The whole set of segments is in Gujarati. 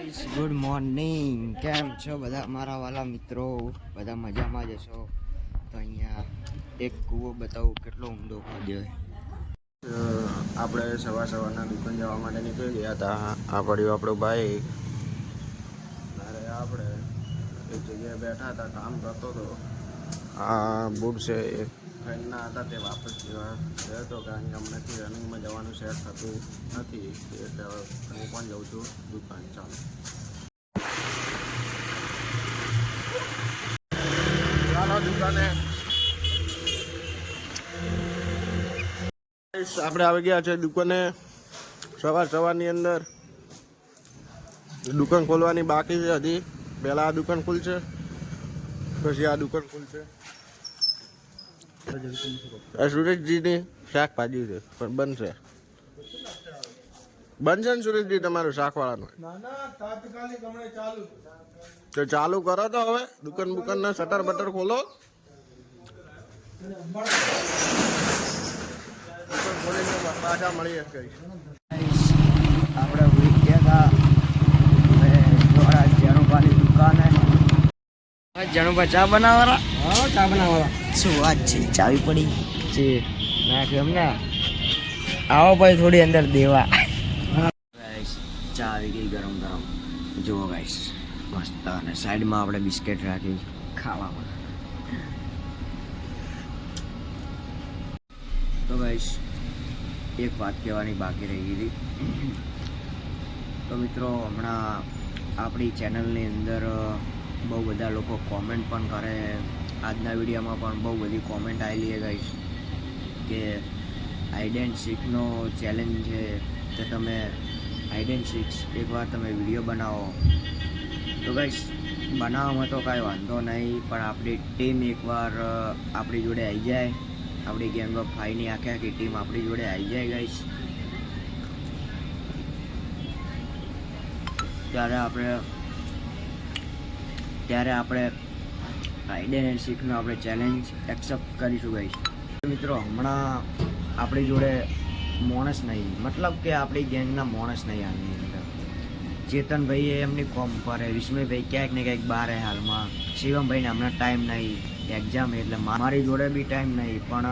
ગુડ મોર્નિંગ, કેમ છો બધા મારા વાલા મિત્રો? બધા મજામાં જ હશો. તો અહીંયા એક કૂવો બતાવું કેટલો ઊંડો ખોદ્યો. આપણે સવારના દુકાન જવા માટે નીકળી ગયા હતા. આ પડ્યું આપણું બાઈક. અરે આપણે એક જગ્યાએ બેઠા હતા, કામ કરતો હતો. આ બૂટ છે એ ફ્રેન્ડના હતા, તે વાપસ લેવા ગયો હતો કારણ કે હમણાંથી રનિંગમાં જવાનું સેટ થતું નથી, એટલે હું પણ જાઉં છું દુકાન. ચાલો દુકાને. આપણે આવી ગયા છે દુકાને. સવારની અંદર દુકાન ખોલવાની બાકી છે હજી. પહેલાં આ દુકાન ખુલશે, પછી આ દુકાન ખુલશે. આ સુરેશજીની શાકભાજી છે પણ બનશે ને સુરેશજી તમારું શાકવાળાનું? તો ચાલુ કરો તો હવે દુકાનના શટર બટર ખોલો. પાછા મળીએ. આપણે ગયા હતા જણુભાની દુકાને. જણુભા ચા બનાવવાળા? હા, ચા બનાવવાળા. શું વાત છે, ચાવી પડી છે નાખ એમને. આવો ભાઈ થોડી અંદર દેવા. ચા આવી ગઈ ગરમ ગરમ. જુઓ ગાઈસ, મસ્ત. અને સાઈડમાં આપણે બિસ્કિટ રાખી ખાવામાં. તો ગાઈસ એક વાત કહેવાની બાકી રહી ગઈ હતી. તો મિત્રો, હમણાં આપણી ચેનલની અંદર બહુ બધા લોકો કોમેન્ટ પણ કરે. આજના વિડીયોમાં પણ બહુ બધી કોમેન્ટ આવેલી છે ગાઈસ કે હાઈડ એન્ડ સીકનો ચેલેન્જ છે કે તમે હાઈડ એન્ડ સીક્સ એકવાર તમે વિડીયો બનાવો. તો ગાઈસ બનાવવામાં તો કાંઈ વાંધો નહીં, પણ આપણી ટીમ એકવાર આપણી જોડે આવી જાય, આપણી ગેંગ ઓફ ફાઈવની આખી ટીમ આપણી જોડે આવી જાય ગાઈસ, ત્યારે આપણે હાઈડ એન્ડ સીકનો આપણે ચેલેન્જ એક્સેપ્ટ કરીશું ગાઈસ. મિત્રો, હમણાં આપણી જોડે માણસ નહીં, મતલબ કે આપણી ગેંગના માણસ નહીં હાલની અંદર. ચેતનભાઈ એમની કોમ પર, વિસ્મયભાઈ ક્યાંક ને ક્યાંક બહાર હાલમાં, શિવમભાઈને હમણાં ટાઈમ નહીં, એક્ઝામ એટલે મારી જોડે બી ટાઈમ નહીં, પણ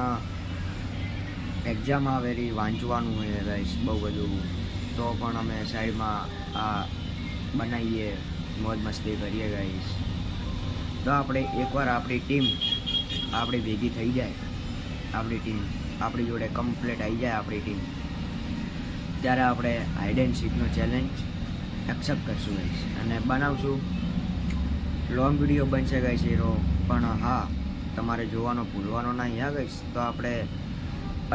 એક્ઝામ આવેલી વાંચવાનું હોય ગાઈસ બહુ બધું. તો પણ અમે સાઈડમાં આ બનાવીએ, મોજ મસ્તી કરીએ ગાઈસ. તો આપણે એકવાર આપણી ટીમ આપણી ભેગી થઈ જાય, આપણી ટીમ આપણી જોડે કમ્પ્લીટ આવી જાય આપણી ટીમ, ત્યારે આપણે હાઈડ એન્ડ સીકનો ચેલેન્જ એક્સેપ્ટ કરશું ગાઈસ અને બનાવશું. લોંગ વિડીયો બનશે ગાઈસ એરો, પણ હા, તમારે જોવાનો ભૂલવાનો નહીં હા ગાઈસ. તો આપણે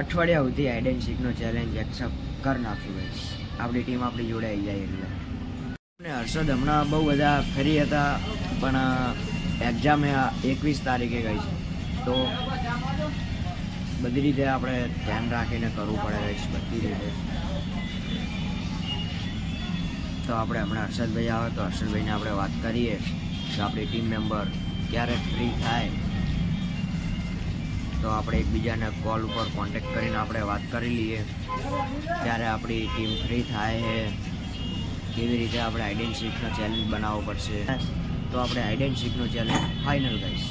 અઠવાડિયા સુધી હાઈડ એન્ડ સીકનો ચેલેન્જ એક્સેપ્ટ કરી નાખશું ગાઈસ, આપણી ટીમ આપણી જોડે આવી જાય એટલે. અને હર્ષદ હમણાં બહુ બધા ફરી હતા, પણ એક્ઝામ 21 તારીખે ગઈ છે, તો બધી રીતે આપણે ધ્યાન રાખીને કરવું પડે ગાઈસ, બધી રીતે. તો આપણે હમણાં હર્ષદભાઈ આવે તો હર્ષદભાઈને આપણે વાત કરીએ કે આપણી ટીમ મેમ્બર ક્યારે ફ્રી થાય, તો આપણે એકબીજાને કોલ ઉપર કોન્ટેક્ટ કરીને આપણે વાત કરી લઈએ ત્યારે આપણી ટીમ ફ્રી થાય છે, કેવી રીતે આપણે હાઈડ એન્ડ સીકનો ચેલેન્જ બનાવવો પડશે. તો આપણે હાઈડ એન્ડ સીકનો ચેલેન્જ ફાઇનલ ગાઈસ.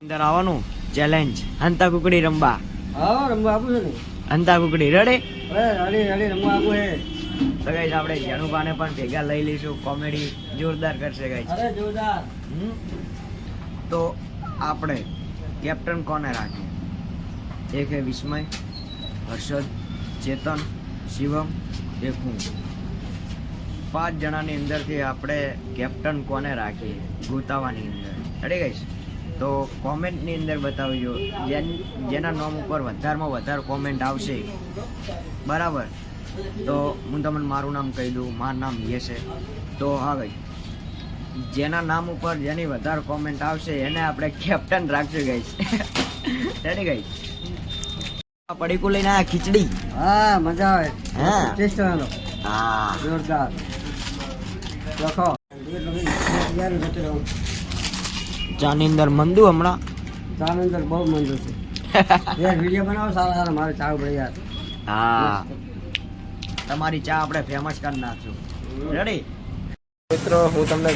અંદર આવવાનું ચેલેન્જ, હંતા કુકડી રમવા. હા, રમવા આપું છે ને. હંતા કુકડી રેડી રમવા આપું છે. તો ગાઈસ આપણે જણુભાને પણ ભેગા લઈ લઈશું, કોમેડી જોરદાર કરશે ગાઈસ. અરે જોરદાર. તો આપણે કેપ્ટન કોને રાખીએ? એક હે વિસ્મય, હર્ષદ, ચેતન, શિવમ, એક હું. 5 જણાની અંદરથી આપણે કેપ્ટન કોને રાખીએ ગોતાવાની અંદર. Ready guys? તો કોમેન્ટની અંદર બતાવજો, જેના નામ ઉપર વધારેમાં વધારે કોમેન્ટ આવશે, બરાબર, તો હું તમને મારું નામ કહી દઉં. મારું નામ યશ છે. તો હા ભાઈ, જેના નામ ઉપર જેની વધારે કોમેન્ટ આવશે એને આપણે કેપ્ટન રાખશું ગાઈસ. Ready guys? પડીકું લઈને આ ખીચડી. હા, મજા આવે. હા, ટેસ્ટ કરવાનો. હા, જોરદાર. લખો. ચાની અંદર મંદુ હમણાં. ચાની અંદર બહુ મંદુ છે. યાર વિડીયો બનાવો સારા મારે ચા પડી યાર. હા, તમારી ચા આપણે ફેમસ કરી નાખશું. રેડી? મિત્રો હું તમને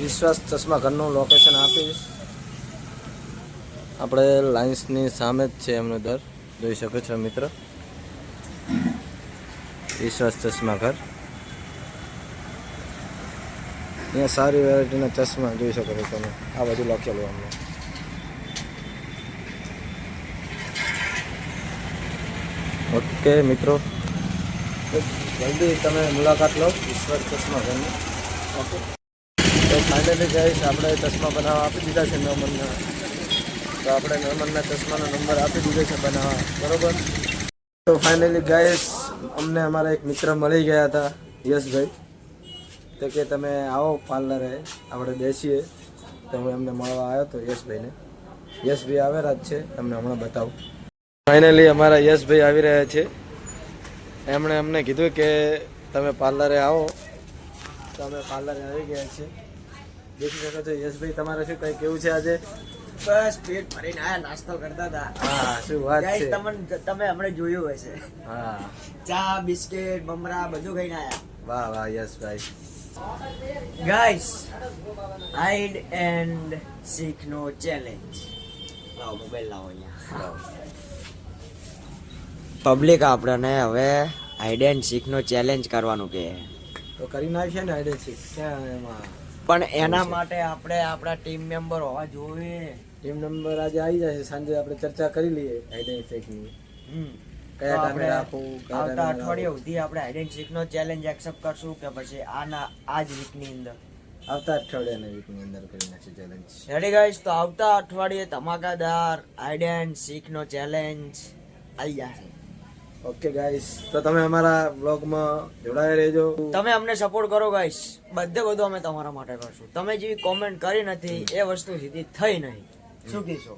વિશ્વાસ ચશ્મા ઘરનું લોકેશન આપીશ. આપણે લાઇન્સની સામે જ છે એમનું દર, જોઈ શકો છો મિત્રો. વિશ્વાસ ચશ્મા ઘર. અહીંયા સારી વેરાયટીના ચશ્મા જોઈ શકો છો તમે. આ બધું લખેલું અમને. ઓકે મિત્રો, જલ્દી તમે મુલાકાત લો વિશ્વાસ ચશ્મા ઘરની. ઓકે, તો ફાઇનલી ગાઈસ આપણે ચશ્મા બનાવવા આપી દીધા છે મહેમાનના. તો આપણે મહેમાનના ચશ્માનો નંબર આપી દીધો છે બનાવવા, બરોબર. તો ફાઇનલી ગાઈસ અમને અમારા એક મિત્ર મળી ગયા હતા, યશભાઈ. તો કે તમે આવો પાર્લરે, આપણે બેસીએ. તો હું એમને મળવા આવ્યો હતો યશભાઈને. યશભાઈ આવેલા જ છે, તમને હમણાં બતાવું. ફાઇનલી અમારા યશભાઈ આવી રહ્યા છે. એમણે અમને કીધું કે તમે પાર્લરે આવો. તો અમે પાર્લરે આવી ગયા છીએ. દેખી શકો છો યશભાઈ, તમારે શું કંઈ કેવું છે આજે? બસ પેટ ભરીને આયા, નાસ્તો કરતા હતા. હા, શું વાત છે. તમે હમણાં જોયું હશે. હા, ચા, બિસ્કિટ, મમરા બધું ખાઈને આયા. વાહ વાહ યશભાઈ. ગાઈસ, હાઈડ એન્ડ સીક નો ચેલેન્જ. લાવો મોબાઈલ લાવો અહીંયા. પબ્લિક આપણને હવે હાઈડ એન્ડ સીક નો ચેલેન્જ કરવાનું કે, તો કરી નાખીએ ને આઈડેન્ટિટી. ક્યાં એમાં પણ એના માટે આપણે આપણા ટીમ મેમ્બર હોવા જોઈએ. ટીમ નંબર આજે આવી જશે, સાંજે આપણે ચર્ચા કરી લઈએ આઈડેન્ટિટીની. કયા ટાઈમે રાખવું, આવતા અઠવાડિયા સુધી આપણે હાઈડ એન્ડ સીક નો ચેલેન્જ એક્સેપ્ટ કરશું કે પછી આ જ વીકની અંદર? આવતા અઠવાડિયાના વીકની અંદર કરી નાખીએ ચેલેન્જ. રેડી ગાઈસ, તો આવતા અઠવાડિયે ધમાકાદાર હાઈડ એન્ડ સીક નો ચેલેન્જ આવી જશે. ઓકે ગાઈસ, તો તમે અમારા બ્લોગમાં જોડાયા રહેજો. તમે અમને સપોર્ટ કરો ગાઈસ, બધું અમે તમારા માટે કરશું. તમે જેવી કોમેન્ટ કરી નથી એ વસ્તુ સીધી થઈ નહીં. શું કહેશો?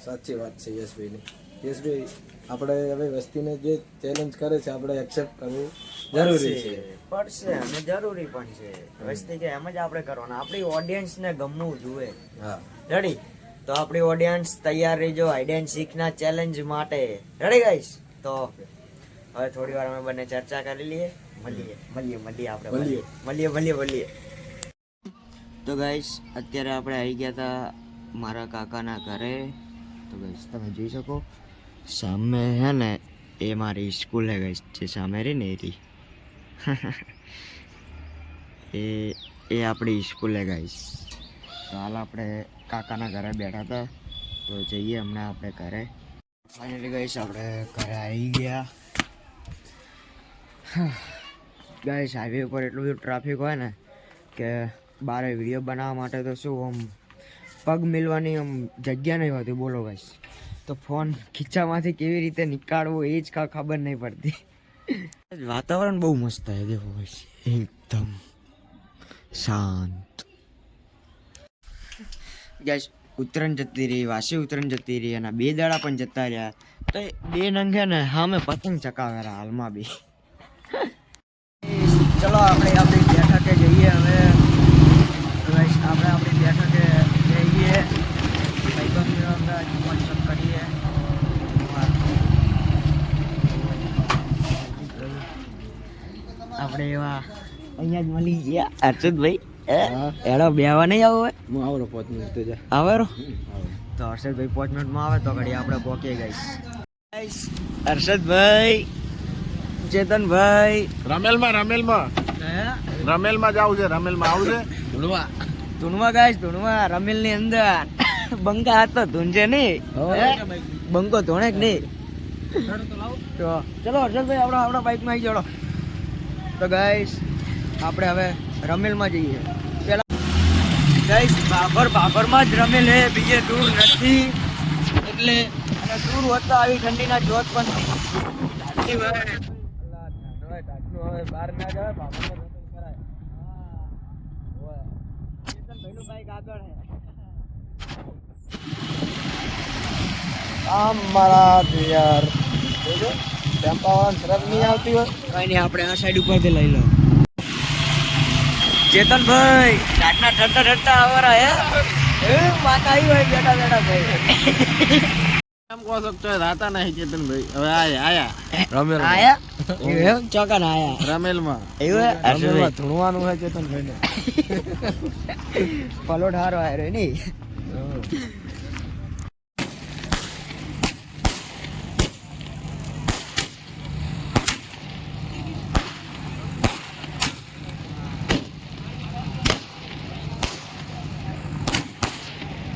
સાચી વાત છે યશભાઈની. યશભાઈ, આપણે હવે વસ્તીને જે ચેલેન્જ કરે છે આપણે એક્સેપ્ટ કરવું જરૂરી છે. પડશે અને જરૂરી પણ છે. વસ્તી કે એમ જ આપણે કરવાના. આપણી ઓડિયન્સ ને ગમવું જોઈએ. હા, રેડી? તો આપણી ઓડિયન્સ તૈયાર રહેજો હાઈડ એન્ડ સીક ના ચેલેન્જ માટે. Ready guys? તો હવે થોડી વાર અમે બંને ચર્ચા કરી લઈએ. મળીએ. તો ગાઈસ, અત્યારે આપણે આવી ગયા હતા મારા કાકાના ઘરે. તો ગાઈસ તમે જોઈ શકો સામે હે ને, એ મારી સ્કૂલ હે ગાઈસ, જે સામે રહી ને એ આપણી સ્કૂલ હે ગાઈસ. તો હાલ આપણે કાકાના ઘરે બેઠા હતા, તો જઈએ હમણાં આપણે ઘરે. ફાઇનલી ગાઈસ આપણે ઘરે આવી ગયા. ગાઈસ, હાઈવે ઉપર એટલું બધું ટ્રાફિક હોય ને કે બહાર વિડીયો બનાવવા માટે તો શું આમ પગ મિલવાની આમ જગ્યા નહીં હોતી. બોલો ગાઈસ, તો ફોન ખીચામાંથી કેવી રીતે નીકાળવો એ જ ખબર નહીં પડતી. વાતાવરણ બહુ મસ્ત છે, દેખો ગાઈસ, એકદમ શાંત. ગાઈસ, ઉત્તરાયણ જતી રહી, વાસી ઉત્તરાયણ જતી રહી, અને 2 દાડા પણ જતા રહ્યા. તો 2 નંગે ને સામે પતંગ ચકાવેરા હાલમાં બી. ચલો આપણે આપણી બેઠકે જઈએ હવે. આપણે આપણી બેઠકે જઈએ, ભાઈબંધ કરીએ. આપણે એવા અહીંયા જ મળી ગયા. હર્ષદભાઈ, એડો બેવા નહીં આવો? હું આવરો 5 મિનિટ તો જા આવે તો હર્ષદભાઈ 5 મિનિટમાં આવે તો ઘડી આપણે પહોંચીએ ગાઈસ. હર્ષદભાઈ, ચેતનભાઈ, રમેલમાં જાવું છે. રમેલમાં આવું છે. ધૂણવા ગાઈસ, ધૂણવા રમેલ ની અંદર બંકા હતો, ધૂંજે નહીં. બંકો ધોણે જ નહીં. તો ચલો હર્ષદભાઈ, આપણા બાઇકમાં આવી જડો. તો ગાઈસ, આપણે હવે રમેલમાં જઈએ. પેલા ગાઈસ, બાબરમાં જ રમેલ હે, બીજે દૂર નથી. એટલે અને દૂર હોતા આવી ઠંડીના જોત પણ નહીં. હવે બહાર ના જવાય, બાબરમાં રમેલ કરાય. ચેતનભાઈનું બાઈક આગળ હે. આમ મારા યાર જોજો, ટેમ્પાવાળાને શરમ નહીં આવતી હોય. કઈ નહીં, આપણે આ સાઈડ ઉપરથી લઈ લો. ચેતનભાઈ, રાતના ઠરતા આવરા હે. માતા આવી હોય બેઠા ભાઈ. એમ કહો છો તો રાતા નહીં ચેતનભાઈ હવે આયા રમેલ આયા એમ ચોકન આયા રમેલમાં એવું હે? રમેલમાં ધૂણવાનું હોય ચેતનભાઈ ને પલોટ હારો આયો રે ની